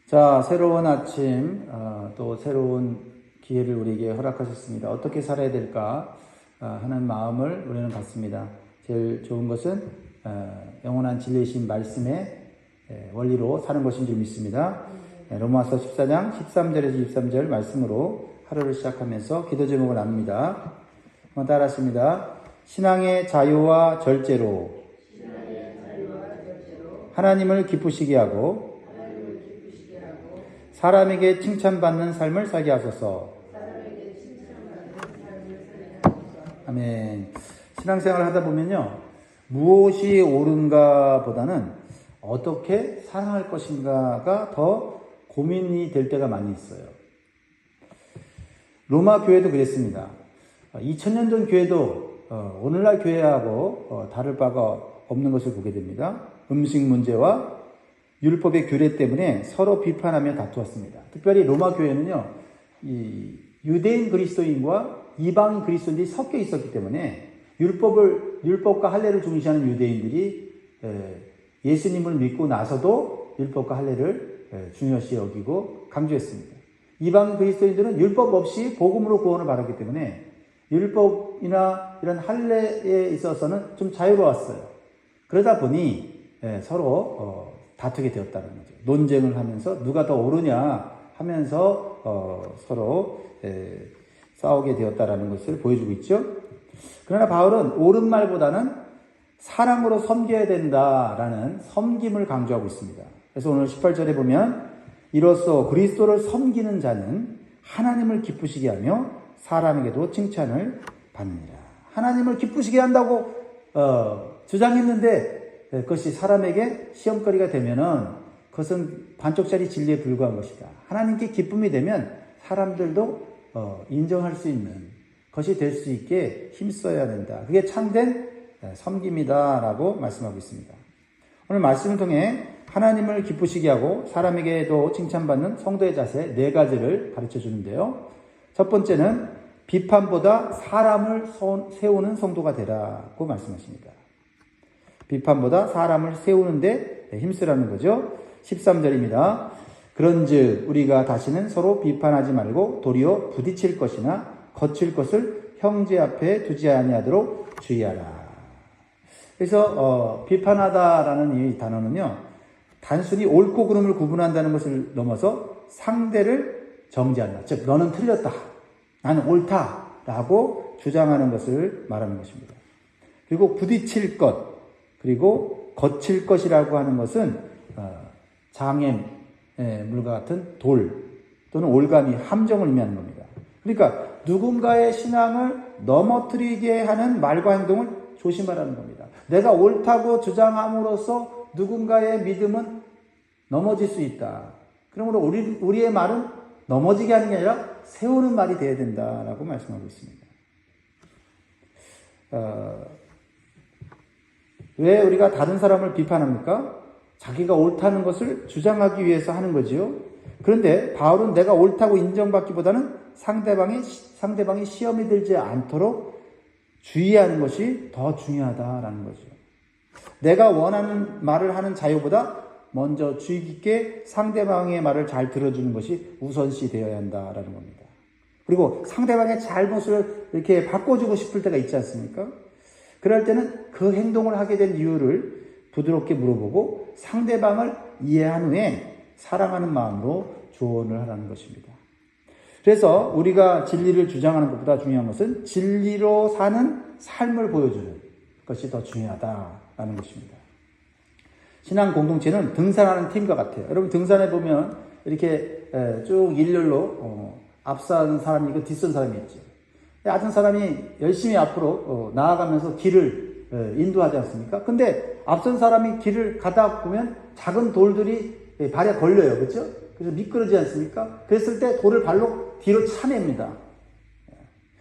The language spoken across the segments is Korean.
자, 새로운 아침, 또 새로운 기회를 우리에게 허락하셨습니다. 어떻게 살아야 될까 하는 마음을 우리는 갖습니다. 제일 좋은 것은 영원한 진리이신 말씀의 원리로 사는 것인 줄 믿습니다. 로마서 14장 13절에서 23절 말씀으로 하루를 시작하면서 기도 제목을 나눕니다. 한번 따라하십니다. 신앙의 자유와 절제로 하나님을 기쁘시게 하고 사람에게 칭찬받는 삶을 살게 하소서. 아멘. 신앙생활을 하다 보면요, 무엇이 옳은가 보다는 어떻게 살아갈 것인가가 더 고민이 될 때가 많이 있어요. 로마 교회도 그랬습니다. 2000년 전 교회도 오늘날 교회하고 다를 바가 없는 것을 보게 됩니다. 음식 문제와 율법의 규례 때문에 서로 비판하며 다투었습니다. 특별히 로마 교회는요, 이 유대인 그리스도인과 이방인 그리스도인들이 섞여 있었기 때문에 율법과 할례를 중시하는 유대인들이 예수님을 믿고 나서도 율법과 할례를 중요시 여기고 강조했습니다. 이방인 그리스도인들은 율법 없이 복음으로 구원을 받았기 때문에 율법이나 이런 할례에 있어서는 좀 자유로웠어요. 그러다 보니 서로 다투게 되었다는 거죠. 논쟁을 하면서 누가 더 옳으냐 하면서 서로 싸우게 되었다는 것을 보여주고 있죠. 그러나 바울은 옳은 말보다는 사랑으로 섬겨야 된다라는 섬김을 강조하고 있습니다. 그래서 오늘 18절에 보면 이로써 그리스도를 섬기는 자는 하나님을 기쁘시게 하며 사람에게도 칭찬을 받느니라. 하나님을 기쁘시게 한다고 주장했는데 그것이 사람에게 시험거리가 되면은 그것은 반쪽짜리 진리에 불과한 것이다. 하나님께 기쁨이 되면 사람들도 인정할 수 있는 것이 될 수 있게 힘써야 된다. 그게 참된 섬김이다라고 말씀하고 있습니다. 오늘 말씀을 통해 하나님을 기쁘시게 하고 사람에게도 칭찬받는 성도의 자세 4가지를 가르쳐 주는데요. 첫 번째는 비판보다 사람을 세우는 성도가 되라고 말씀하십니다. 비판보다 사람을 세우는데 힘쓰라는 거죠. 13절입니다. 그런즉 우리가 다시는 서로 비판하지 말고 도리어 부딪힐 것이나 거칠 것을 형제 앞에 두지 아니하도록 주의하라. 그래서 비판하다라는 이 단어는요, 단순히 옳고 그름을 구분한다는 것을 넘어서 상대를 정죄한다. 즉 너는 틀렸다, 나는 옳다라고 주장하는 것을 말하는 것입니다. 그리고 부딪힐 것, 그리고 거칠 것이라고 하는 것은 장애물과 같은 돌 또는 올가미, 함정을 의미하는 겁니다. 그러니까 누군가의 신앙을 넘어뜨리게 하는 말과 행동을 조심하라는 겁니다. 내가 옳다고 주장함으로써 누군가의 믿음은 넘어질 수 있다. 그러므로 우리의 말은 넘어지게 하는 게 아니라 세우는 말이 되어야 된다라고 말씀하고 있습니다. 왜 우리가 다른 사람을 비판합니까? 자기가 옳다는 것을 주장하기 위해서 하는 거지요. 그런데 바울은 내가 옳다고 인정받기보다는 상대방이 시험에 들지 않도록 주의하는 것이 더 중요하다라는 거죠. 내가 원하는 말을 하는 자유보다 먼저 주의 깊게 상대방의 말을 잘 들어주는 것이 우선시 되어야 한다라는 겁니다. 그리고 상대방의 잘못을 이렇게 바꿔주고 싶을 때가 있지 않습니까? 그럴 때는 그 행동을 하게 된 이유를 부드럽게 물어보고 상대방을 이해한 후에 사랑하는 마음으로 조언을 하라는 것입니다. 그래서 우리가 진리를 주장하는 것보다 중요한 것은 진리로 사는 삶을 보여주는 것이 더 중요하다라는 것입니다. 신앙 공동체는 등산하는 팀과 같아요. 여러분 등산해 보면 이렇게 쭉 일렬로 앞선 사람이 있고 뒷선 사람이 있죠. 앞선 사람이 열심히 앞으로 나아가면서 길을 인도하지 않습니까? 근데 앞선 사람이 길을 가다 보면 작은 돌들이 발에 걸려요. 그렇죠? 그래서 미끄러지지 않습니까? 그랬을 때 돌을 발로 뒤로 차냅니다.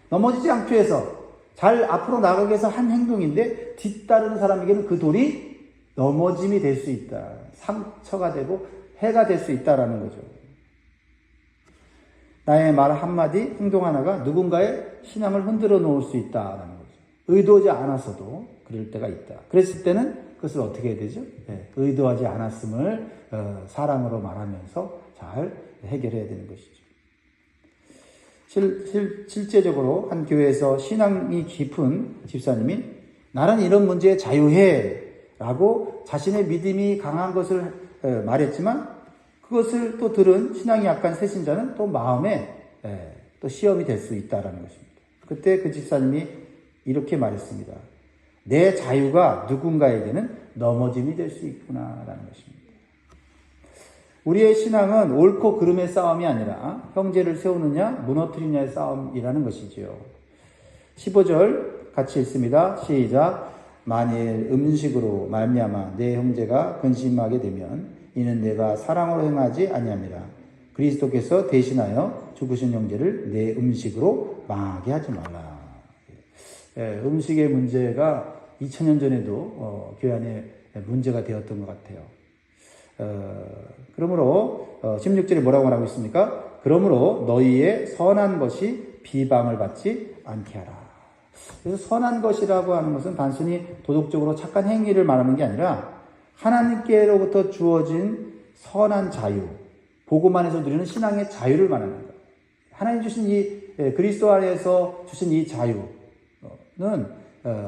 넘어지지 않기 위해서 잘 앞으로 나가기 위해서 한 행동인데 뒤따르는 사람에게는 그 돌이 넘어짐이 될 수 있다. 상처가 되고 해가 될 수 있다라는 거죠. 나의 말 한마디, 행동 하나가 누군가의 신앙을 흔들어 놓을 수 있다라는 거죠. 의도하지 않아서도 그럴 때가 있다. 그랬을 때는 그것을 어떻게 해야 되죠? 의도하지 않았음을 사랑으로 말하면서 잘 해결해야 되는 것이죠. 실제적으로 한 교회에서 신앙이 깊은 집사님이 나는 이런 문제에 자유해 라고 자신의 믿음이 강한 것을 말했지만 그것을 또 들은 신앙이 약한 새신자는 또 마음에 또 시험이 될 수 있다는 것입니다. 그때 그 집사님이 이렇게 말했습니다. 내 자유가 누군가에게는 넘어짐이 될 수 있구나라는 것입니다. 우리의 신앙은 옳고 그름의 싸움이 아니라 형제를 세우느냐 무너뜨리냐의 싸움이라는 것이지요. 15절 같이 읽습니다. 시작. 만일 음식으로 말미암아 내 형제가 근심하게 되면 이는 내가 사랑으로 행하지 아니함이라. 그리스도께서 대신하여 죽으신 형제를 내 음식으로 망하게 하지 말라. 음식의 문제가 2000년 전에도 교회 안에 문제가 되었던 것 같아요. 그러므로 16절에 뭐라고 말하고 있습니까? 그러므로 너희의 선한 것이 비방을 받지 않게 하라. 그래서 선한 것이라고 하는 것은 단순히 도덕적으로 착한 행위를 말하는 게 아니라 하나님께로부터 주어진 선한 자유, 복음 안에서 누리는 신앙의 자유를 말하는 거예요. 하나님 주신 이 그리스도 안에서 주신 이 자유는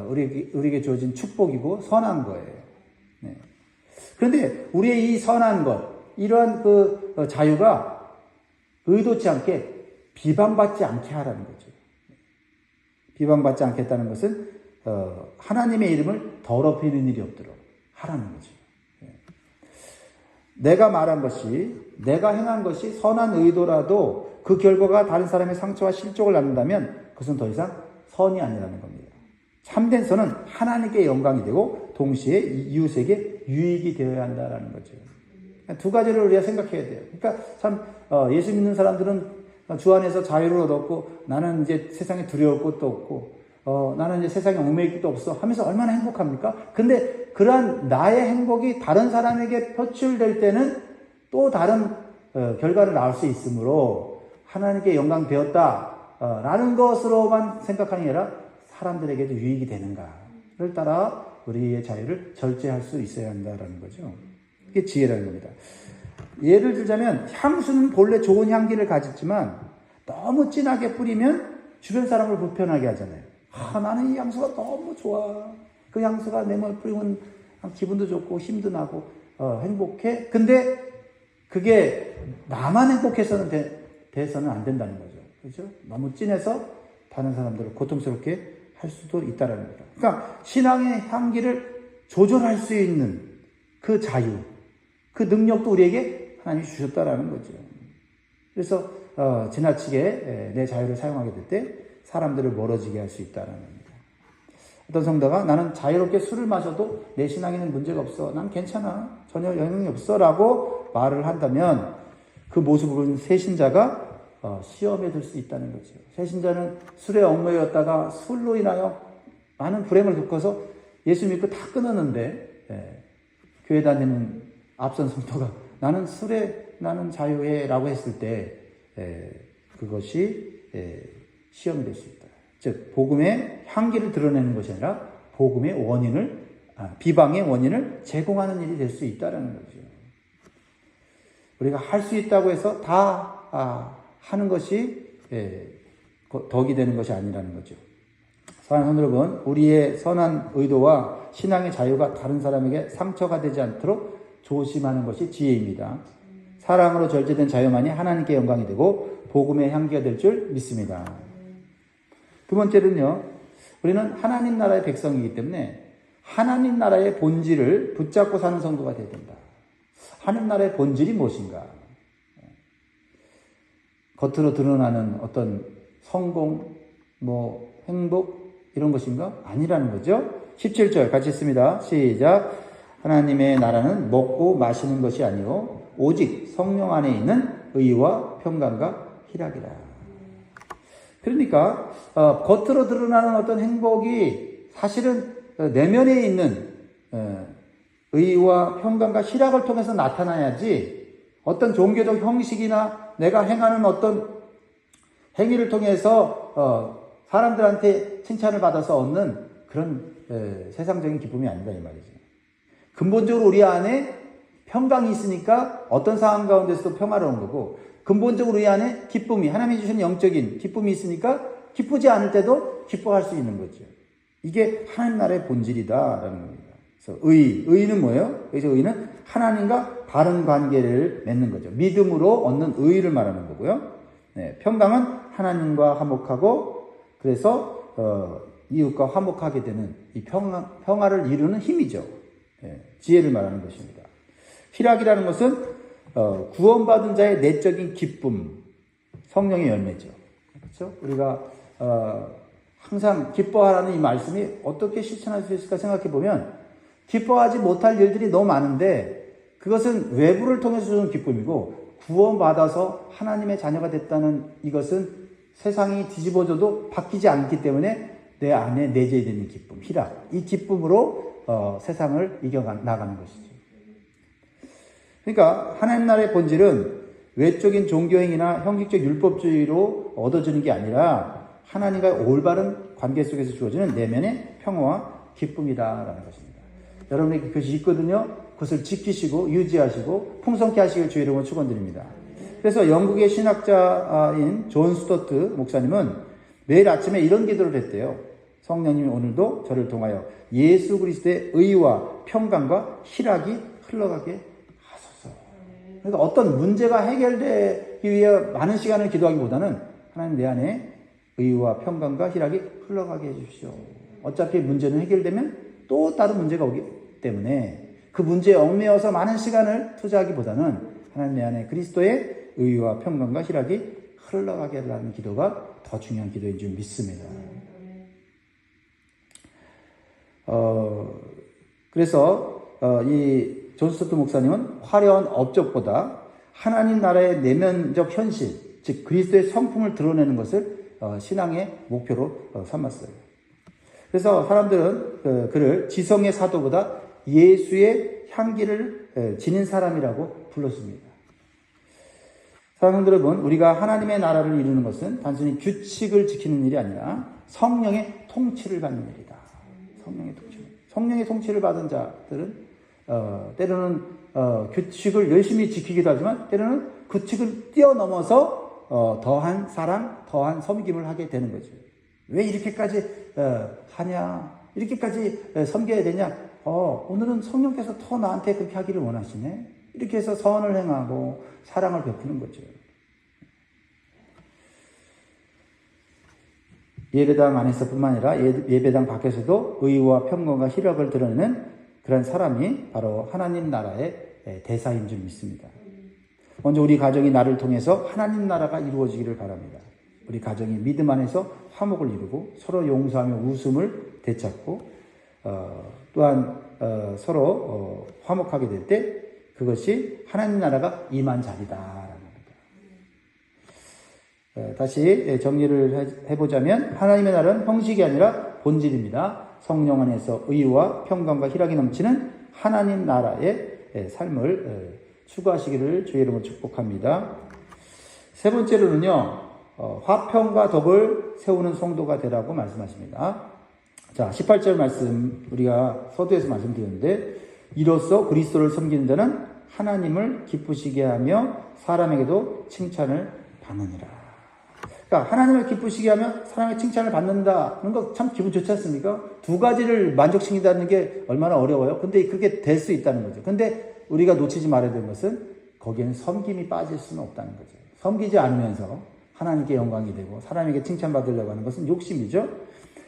우리에게 주어진 축복이고 선한 거예요. 그런데 우리의 이 선한 것, 이러한 그 자유가 의도치 않게 비방받지 않게 하라는 거죠. 비방받지 않겠다는 것은 하나님의 이름을 더럽히는 일이 없도록 하라는 거죠. 내가 말한 것이, 내가 행한 것이 선한 의도라도 그 결과가 다른 사람의 상처와 실족을 낳는다면 그것은 더 이상 선이 아니라는 겁니다. 참된 선은 하나님께 영광이 되고 동시에 이웃에게 유익이 되어야 한다는 거죠. 두 가지를 우리가 생각해야 돼요. 그러니까 참 예수 믿는 사람들은 주 안에서 자유를 얻었고 나는 이제 세상에 두려울 것도 없고 나는 이제 세상에 얽매일 것도 없어 하면서 얼마나 행복합니까? 근데 그러한 나의 행복이 다른 사람에게 표출될 때는 또 다른 결과를 낳을 수 있으므로 하나님께 영광 되었다라는 것으로만 생각하는 게 아니라 사람들에게도 유익이 되는가를 따라 우리의 자유를 절제할 수 있어야 한다라는 거죠. 이게 지혜라는 겁니다. 예를 들자면 향수는 본래 좋은 향기를 가졌지만 너무 진하게 뿌리면 주변 사람을 불편하게 하잖아요. 나는 이 향수가 너무 좋아. 그 향수가 내 몸에 뿌리면 기분도 좋고 힘도 나고 행복해. 근데 그게 나만 행복해서는 돼서는 안 된다는 거죠. 그렇죠? 너무 진해서 다른 사람들을 고통스럽게 할 수도 있다는 겁니다. 그러니까 신앙의 향기를 조절할 수 있는 그 자유, 그 능력도 우리에게 하나님이 주셨다라는 거죠. 그래서 지나치게 내 자유를 사용하게 될 때 사람들을 멀어지게 할 수 있다는 겁니다. 어떤 성도가 나는 자유롭게 술을 마셔도 내 신앙에는 문제가 없어. 난 괜찮아. 전혀 영향이 없어. 라고 말을 한다면 그 모습을 보는 새신자가 시험에 들 수 있다는 거죠. 새신자는 술에 얽매였다가 술로 인하여 많은 불행을 겪어서 예수 믿고 다 끊었는데 교회 다니는 앞선 성도가 나는 자유해 라고 했을 때 그것이 시험이 될 수 있다. 즉 복음의 향기를 드러내는 것이 아니라 복음의 비방의 원인을 제공하는 일이 될 수 있다는 거죠. 우리가 할 수 있다고 해서 다 하는 것이 덕이 되는 것이 아니라는 거죠. 사랑하는 여러분, 우리의 선한 의도와 신앙의 자유가 다른 사람에게 상처가 되지 않도록 조심하는 것이 지혜입니다. 사랑으로 절제된 자유만이 하나님께 영광이 되고 복음의 향기가 될 줄 믿습니다. 두 번째는요, 우리는 하나님 나라의 백성이기 때문에 하나님 나라의 본질을 붙잡고 사는 성도가 되어야 된다. 하나님 나라의 본질이 무엇인가? 겉으로 드러나는 어떤 성공, 행복 이런 것인가? 아니라는 거죠. 17절 같이 읽습니다. 시작. 하나님의 나라는 먹고 마시는 것이 아니요 오직 성령 안에 있는 의와 평강과 희락이라. 그러니까 겉으로 드러나는 어떤 행복이 사실은 내면에 있는 의와 평강과 희락을 통해서 나타나야지 어떤 종교적 형식이나 내가 행하는 어떤 행위를 통해서 사람들한테 칭찬을 받아서 얻는 그런 세상적인 기쁨이 아니다 이 말이죠. 근본적으로 우리 안에 평강이 있으니까 어떤 상황 가운데서도 평화로운 거고, 근본적으로 우리 안에 기쁨이, 하나님이 주신 영적인 기쁨이 있으니까 기쁘지 않을 때도 기뻐할 수 있는 거죠. 이게 하나님 나라의 본질이다라는 겁니다. 그래서 의는 뭐예요? 그래서 의는 하나님과 바른 관계를 맺는 거죠. 믿음으로 얻는 의를 말하는 거고요. 네, 평강은 하나님과 화목하고, 그래서 이웃과 화목하게 되는 이 평화를 이루는 힘이죠. 네, 지혜를 말하는 것입니다. 희락이라는 것은 구원받은 자의 내적인 기쁨, 성령의 열매죠. 그렇죠? 우리가 항상 기뻐하라는 이 말씀이 어떻게 실천할 수 있을까 생각해 보면, 기뻐하지 못할 일들이 너무 많은데 그것은 외부를 통해서 주는 기쁨이고, 구원받아서 하나님의 자녀가 됐다는 이것은 세상이 뒤집어져도 바뀌지 않기 때문에 내 안에 내재되는 기쁨, 희락, 이 기쁨으로 세상을 이겨나가는 것이죠. 그러니까 하나님 나라의 본질은 외적인 종교행위나 형식적 율법주의로 얻어지는 게 아니라 하나님과 올바른 관계 속에서 주어지는 내면의 평화와 기쁨이다라는 것입니다. 여러분에게 그것이 있거든요. 그것을 지키시고 유지하시고 풍성케 하시길 주의 이름으로 축원드립니다. 그래서 영국의 신학자인 존 스토트 목사님은 매일 아침에 이런 기도를 했대요. 성령님이 오늘도 저를 통하여 예수 그리스도의 의와 평강과 희락이 흘러가게 하소서. 그러니까 어떤 문제가 해결되기 위해 많은 시간을 기도하기보다는 하나님 내 안에 의와 평강과 희락이 흘러가게 해주십시오. 어차피 문제는 해결되면 또 다른 문제가 오기 때문에 그 문제에 얽매여서 많은 시간을 투자하기보다는 하나님 내 안에 그리스도의 의와 평강과 희락이 흘러가게 하라는 기도가 더 중요한 기도인 줄 믿습니다. 그래서 이 존 스토트 목사님은 화려한 업적보다 하나님 나라의 내면적 현실, 즉 그리스도의 성품을 드러내는 것을 신앙의 목표로 삼았어요. 그래서 사람들은 그를 지성의 사도보다 예수의 향기를 지닌 사람이라고 불렀습니다. 사랑하는 여러분, 우리가 하나님의 나라를 이루는 것은 단순히 규칙을 지키는 일이 아니라 성령의 통치를 받는 일이다. 성령의 통치. 성령의 통치를 받은 자들은 때로는 규칙을 열심히 지키기도 하지만 때로는 규칙을 뛰어넘어서 더한 사랑, 더한 섬김을 하게 되는 거죠. 왜 이렇게까지 하냐? 이렇게까지 섬겨야 되냐? 오늘은 성령께서 더 나한테 그렇게 하기를 원하시네. 이렇게 해서 선을 행하고 사랑을 베푸는 거죠. 예배당 안에서뿐만 아니라 예배당 밖에서도 의와 평강과 희락을 드러내는 그런 사람이 바로 하나님 나라의 대사인 줄 믿습니다. 먼저 우리 가정이 나를 통해서 하나님 나라가 이루어지기를 바랍니다. 우리 가정이 믿음 안에서 화목을 이루고 서로 용서하며 웃음을 되찾고 또한 서로 화목하게 될 때 그것이 하나님 나라가 임한 자리다라는 겁니다. 다시 정리를 해보자면 하나님의 나라는 형식이 아니라 본질입니다. 성령 안에서 의와 평강과 희락이 넘치는 하나님 나라의 삶을 추구하시기를 주의 이름으로 축복합니다. 세 번째로는요, 화평과 덕을 세우는 성도가 되라고 말씀하십니다. 자, 18절 말씀 우리가 서두에서 말씀드렸는데, 이로써 그리스도를 섬기는 자는 하나님을 기쁘시게 하며 사람에게도 칭찬을 받느니라. 그러니까 하나님을 기쁘시게 하며 사람의 칭찬을 받는다는 거 참 기분 좋지 않습니까? 두 가지를 만족시킨다는 게 얼마나 어려워요. 근데 그렇게 될 수 있다는 거죠. 근데 우리가 놓치지 말아야 되는 것은 거기에는 섬김이 빠질 수는 없다는 거죠. 섬기지 않으면서 하나님께 영광이 되고 사람에게 칭찬받으려고 하는 것은 욕심이죠.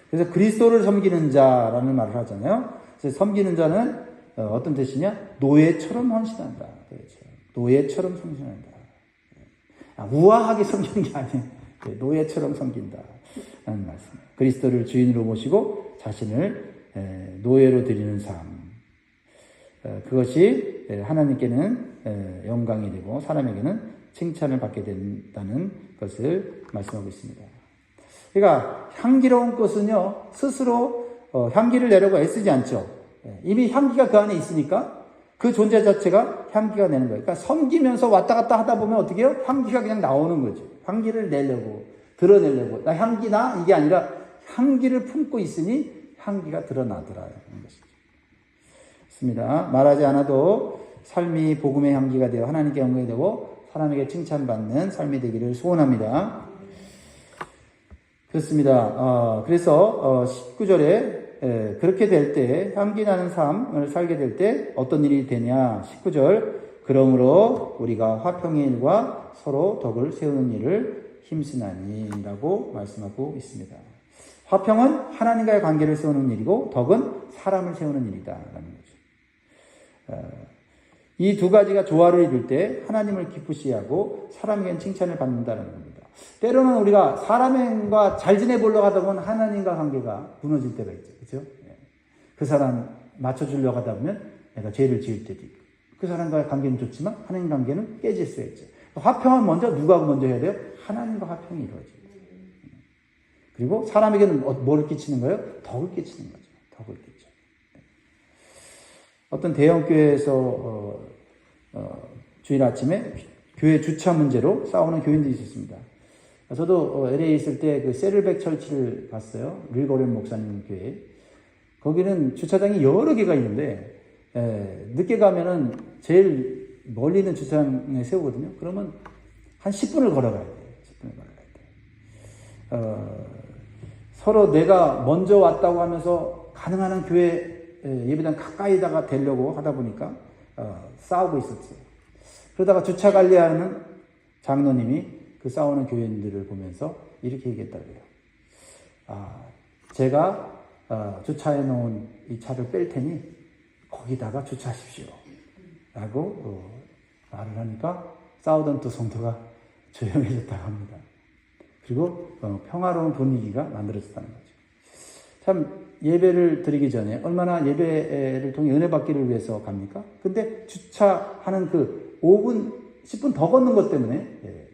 그래서 그리스도를 섬기는 자라는 말을 하잖아요. 그래서 섬기는 자는 어떤 뜻이냐? 노예처럼 헌신한다. 그렇죠. 노예처럼 헌신한다. 우아하게 섬기는 게 아니에요. 노예처럼 섬긴다. 라는 말씀. 그리스도를 주인으로 모시고 자신을 노예로 드리는 삶. 그것이 하나님께는 영광이 되고 사람에게는 칭찬을 받게 된다는 것을 말씀하고 있습니다. 그러니까 향기로운 꽃은요, 스스로 향기를 내려고 애쓰지 않죠. 이미 향기가 그 안에 있으니까 그 존재 자체가 향기가 내는 거예요. 그러니까 섬기면서 왔다 갔다 하다 보면 어떻게 해요? 향기가 그냥 나오는 거죠. 향기를 내려고, 드러내려고. 나 향기나? 이게 아니라 향기를 품고 있으니 향기가 드러나더라는 것이죠. 있습니다. 말하지 않아도 삶이 복음의 향기가 되어 하나님께 영광이 되고 사람에게 칭찬받는 삶이 되기를 소원합니다. 그렇습니다. 그래서 19절에 그렇게 될 때 향기 나는 삶을 살게 될 때 어떤 일이 되냐. 19절 그러므로 우리가 화평의 일과 서로 덕을 세우는 일을 힘쓰나니 라고 말씀하고 있습니다. 화평은 하나님과의 관계를 세우는 일이고 덕은 사람을 세우는 일이다 라는 거죠. 이 두 가지가 조화를 이룰 때 하나님을 기쁘시게 하고 사람에겐 칭찬을 받는다는 겁니다. 때로는 우리가 사람과 잘 지내보려고 하다 보면 하나님과 관계가 무너질 때가 있죠. 그렇죠? 그 사람 맞춰주려고 하다 보면 내가 죄를 지을 때도 있고 그 사람과의 관계는 좋지만 하나님 관계는 깨질 수 있죠. 화평은 먼저 누가 먼저 해야 돼요? 하나님과 화평이 이루어져요. 그리고 사람에게는 뭐를 끼치는 거예요? 덕을 끼치는 거죠. 덕을 끼쳐. 어떤 대형교회에서 주일 아침에 교회 주차 문제로 싸우는 교인들이 있었습니다. 저도 LA에 있을 때 그 세를백 철치를 봤어요. 릴고렌 목사님 교회. 거기는 주차장이 여러 개가 있는데 늦게 가면은 제일 멀리 있는 주차장에 세우거든요. 그러면 한 10분을 걸어가야 돼요. 10분을 걸어가야 돼요. 서로 내가 먼저 왔다고 하면서 가능한 한 교회 예배당 가까이다가 되려고 하다 보니까 싸우고 있었어요. 그러다가 주차 관리하는 장로님이 그 싸우는 교인들을 보면서 이렇게 얘기했다고요. 제가 주차해 놓은 이 차를 뺄 테니 거기다가 주차하십시오. 라고 말을 하니까 싸우던 두 성도가 조용해졌다고 합니다. 그리고 평화로운 분위기가 만들어졌다는 거죠. 참 예배를 드리기 전에 얼마나 예배를 통해 은혜 받기를 위해서 갑니까? 근데 주차하는 그 5분, 10분 더 걷는 것 때문에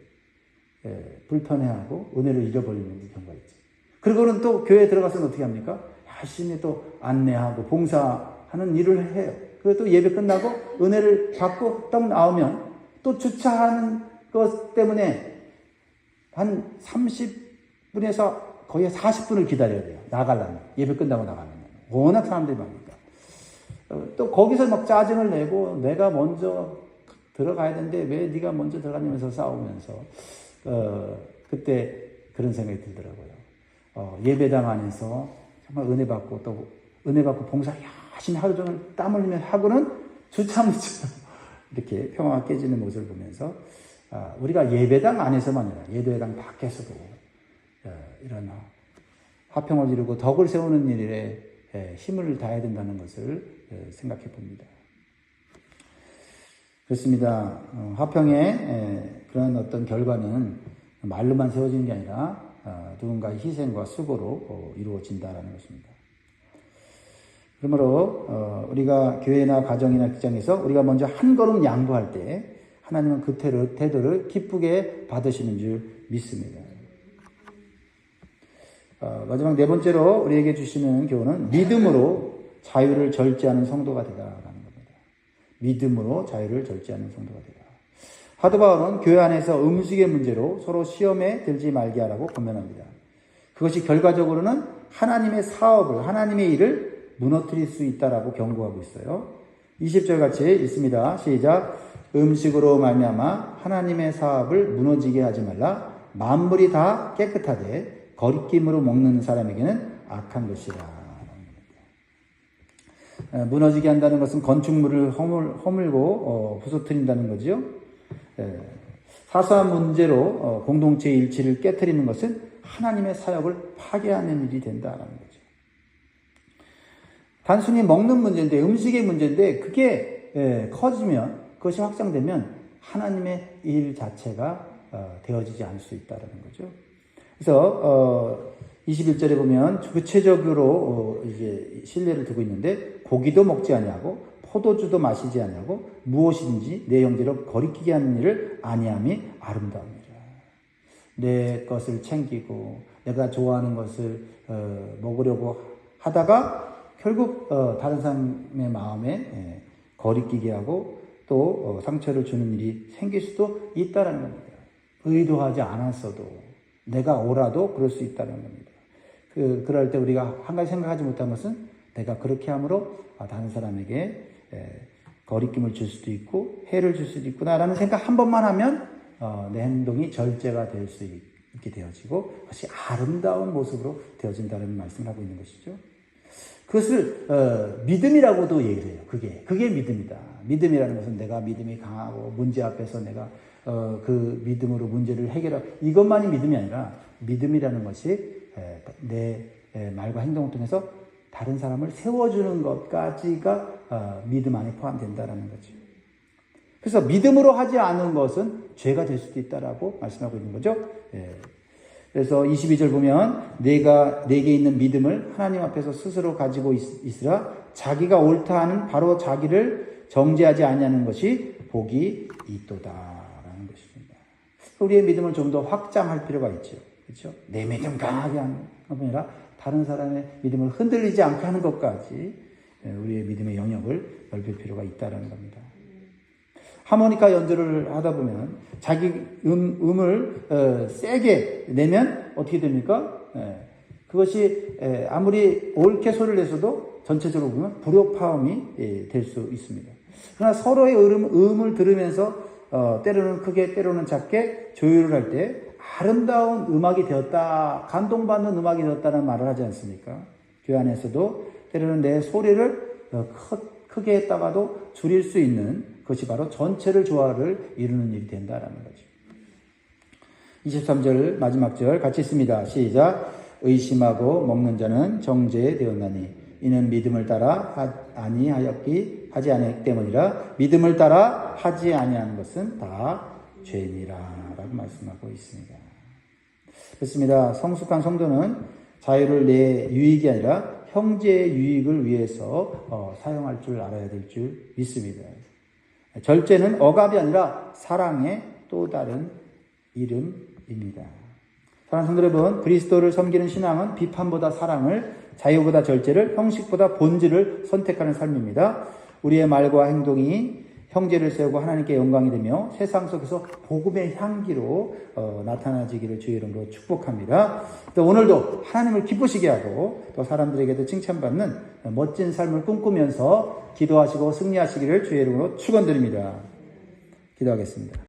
불편해하고 은혜를 잃어버리는 경우가 있죠. 그리고는 또 교회에 들어가서는 어떻게 합니까? 열심히 또 안내하고 봉사하는 일을 해요. 그리고 또 예배 끝나고 은혜를 받고 딱 나오면 또 주차하는 것 때문에 한 30분에서 거의 40분을 기다려야 돼요. 나가려면. 예배 끝나고 나가려면. 워낙 사람들이 많으니까. 또 거기서 막 짜증을 내고 내가 먼저 들어가야 되는데 왜 네가 먼저 들어가냐면서 싸우면서 그때 그런 생각이 들더라고요. 예배당 안에서 정말 은혜 받고 또 은혜 받고 봉사 열심히 하루 종일 땀 흘리며 하고는 주차무처럼 이렇게 평화가 깨지는 모습을 보면서 우리가 예배당 안에서만 아니라 예배당 밖에서도 이런 화평을 이루고 덕을 세우는 일에 힘을 다해야 된다는 것을 생각해 봅니다. 그렇습니다. 화평의 그런 어떤 결과는 말로만 세워지는 게 아니라 누군가의 희생과 수고로 이루어진다는 것입니다. 그러므로 우리가 교회나 가정이나 직장에서 우리가 먼저 한 걸음 양보할 때 하나님은 그 태도를 기쁘게 받으시는 줄 믿습니다. 마지막 네 번째로 우리에게 주시는 교훈은 믿음으로 자유를 절제하는 성도가 되라라는 겁니다. 믿음으로 자유를 절제하는 성도가 되라. 사도 바울은 교회 안에서 음식의 문제로 서로 시험에 들지 말게 하라고 권면합니다. 그것이 결과적으로는 하나님의 사업을, 하나님의 일을 무너뜨릴 수 있다라고 경고하고 있어요. 20절 같이 읽습니다. 시작. 음식으로 말미암아 하나님의 사업을 무너지게 하지 말라. 만물이 다 깨끗하되 거리낌으로 먹는 사람에게는 악한 것이라. 무너지게 한다는 것은 건축물을 허물고 부서뜨린다는 거죠. 사소한 문제로 공동체의 일치를 깨트리는 것은 하나님의 사역을 파괴하는 일이 된다는 거죠. 단순히 먹는 문제인데, 음식의 문제인데 그게 커지면, 그것이 확장되면 하나님의 일 자체가 되어지지 않을 수 있다는 거죠. 그래서 21절에 보면 구체적으로 이제 신뢰를 두고 있는데, 고기도 먹지 아니하고 포도주도 마시지 아니하고 무엇인지 내 형제로 거리끼게 하는 일을 아니함이 아름다웁니다. 내 것을 챙기고 내가 좋아하는 것을 먹으려고 하다가 결국 다른 사람의 마음에 거리끼게 하고 또 상처를 주는 일이 생길 수도 있다는 겁니다. 의도하지 않았어도 내가 오라도 그럴 수 있다는 겁니다. 그럴 때 우리가 한 가지 생각하지 못한 것은 내가 그렇게 함으로 다른 사람에게 거리낌을 줄 수도 있고 해를 줄 수도 있구나라는 생각 한 번만 하면 내 행동이 절제가 될 수 있게 되어지고 그것이 아름다운 모습으로 되어진다는 말씀을 하고 있는 것이죠. 그것을 믿음이라고도 얘기를 해요. 그게 믿음이다. 믿음이라는 것은 내가 믿음이 강하고 문제 앞에서 내가 그 믿음으로 문제를 해결하고 이것만이 믿음이 아니라 믿음이라는 것이 내 말과 행동을 통해서 다른 사람을 세워주는 것까지가 믿음 안에 포함된다는 거죠. 그래서 믿음으로 하지 않은 것은 죄가 될 수도 있다라고 말씀하고 있는 거죠. 그래서 22절 보면 내게 있는 믿음을 하나님 앞에서 스스로 가지고 있으라 자기가 옳다 하는 바로 자기를 정죄하지 아니하는 것이 복이 있도다라는 것입니다. 우리의 믿음을 좀 더 확장할 필요가 있죠. 그렇죠? 내 믿음 강하게 하는 것이 아니라 다른 사람의 믿음을 흔들리지 않게 하는 것까지 우리의 믿음의 영역을 넓힐 필요가 있다는 겁니다. 하모니카 연주를 하다 보면 자기 음을 세게 내면 어떻게 됩니까? 그것이 아무리 옳게 소리를 내서도 전체적으로 보면 불협화음이 될 수 있습니다. 그러나 서로의 음을 들으면서 때로는 크게 때로는 작게 조율을 할 때 아름다운 음악이 되었다, 감동받는 음악이 되었다는 말을 하지 않습니까? 교회 안에서도 때로는 내 소리를 크게 했다가도 줄일 수 있는 그것이 바로 전체를 조화를 이루는 일이 된다라는 거죠. 23절 마지막 절 같이 읽습니다. 시작. 의심하고 먹는 자는 정죄되었나니 이는 믿음을 따라 하지 아니하기 때문이라. 믿음을 따라 하지 아니하는 것은 다 죄니라 라고 말씀하고 있습니다. 그렇습니다. 성숙한 성도는 자유를 내 유익이 아니라 형제의 유익을 위해서 사용할 줄 알아야 될 줄 믿습니다. 절제는 억압이 아니라 사랑의 또 다른 이름입니다. 사랑하는 성도 여러분, 그리스도를 섬기는 신앙은 비판보다 사랑을, 자유보다 절제를, 형식보다 본질을 선택하는 삶입니다. 우리의 말과 행동이 형제를 세우고 하나님께 영광이 되며 세상 속에서 복음의 향기로 나타나지기를 주의 이름으로 축복합니다. 또 오늘도 하나님을 기쁘시게 하고 또 사람들에게도 칭찬받는 멋진 삶을 꿈꾸면서 기도하시고 승리하시기를 주의 이름으로 축원드립니다. 기도하겠습니다.